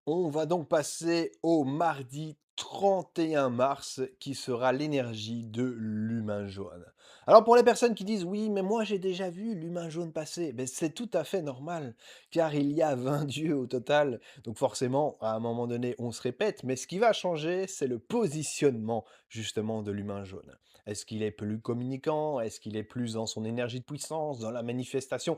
On va donc passer au mardi 31 mars qui sera l'énergie de l'humain jaune. Alors pour les personnes qui disent oui, mais moi j'ai déjà vu l'humain jaune passer, ben c'est tout à fait normal car il y a 20 dieux au total. Donc forcément, à un moment donné, on se répète, mais ce qui va changer, c'est le positionnement justement de l'humain jaune. Est-ce qu'il est plus communicant? Est-ce qu'il est plus dans son énergie de puissance, dans la manifestation?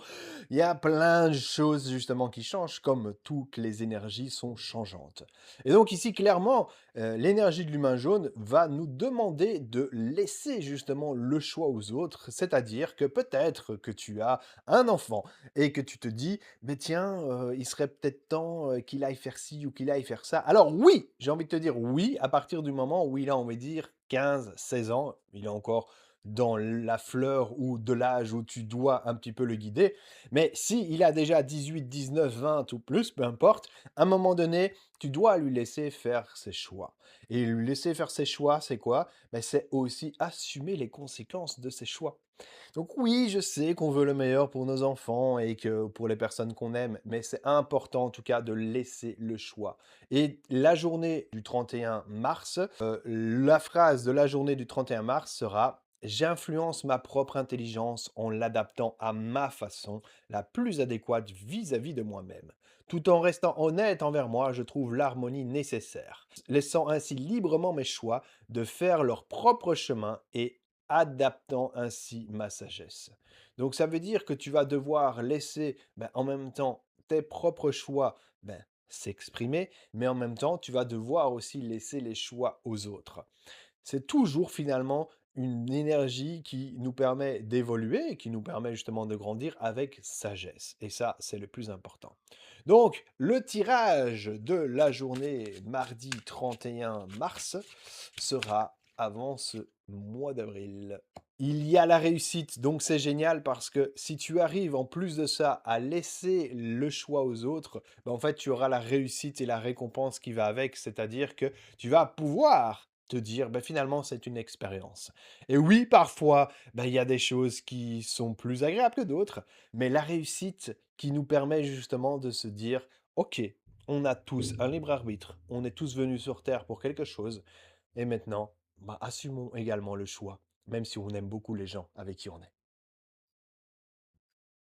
Il y a plein de choses justement qui changent, comme toutes les énergies sont changeantes. Et donc ici, clairement, l'énergie de l'humain jaune va nous demander de laisser justement le choix aux autres, c'est-à-dire que peut-être que tu as un enfant et que tu te dis, mais tiens, il serait peut-être temps qu'il aille faire ci ou qu'il aille faire ça. Alors oui, j'ai envie de te dire oui, à partir du moment où il a, on va dire, 15, 16 ans, il est encore dans la fleur ou de l'âge où tu dois un petit peu le guider. Mais si il a déjà 18, 19, 20 ou plus, peu importe, à un moment donné, tu dois lui laisser faire ses choix. Et lui laisser faire ses choix, c'est quoi? Ben, c'est aussi assumer les conséquences de ses choix. Donc oui, je sais qu'on veut le meilleur pour nos enfants et que pour les personnes qu'on aime, mais c'est important en tout cas de laisser le choix. Et la journée du 31 mars, la phrase de la journée du 31 mars sera: «J'influence ma propre intelligence en l'adaptant à ma façon la plus adéquate vis-à-vis de moi-même. Tout en restant honnête envers moi, je trouve l'harmonie nécessaire, laissant ainsi librement mes choix de faire leur propre chemin et adaptant ainsi ma sagesse.» Donc ça veut dire que tu vas devoir laisser, en même temps, tes propres choix, s'exprimer, mais en même temps, tu vas devoir aussi laisser les choix aux autres. C'est toujours finalement une énergie qui nous permet d'évoluer et qui nous permet justement de grandir avec sagesse. Et ça, c'est le plus important. Donc, le tirage de la journée mardi 31 mars sera avant ce mois d'avril. Il y a la réussite, donc c'est génial parce que si tu arrives en plus de ça à laisser le choix aux autres, en fait tu auras la réussite et la récompense qui va avec, c'est-à-dire que tu vas pouvoir te dire, finalement c'est une expérience. Et oui, parfois, il y a des choses qui sont plus agréables que d'autres, mais la réussite qui nous permet justement de se dire, ok, on a tous un libre arbitre, on est tous venus sur Terre pour quelque chose, et maintenant, assumons également le choix, même si on aime beaucoup les gens avec qui on est.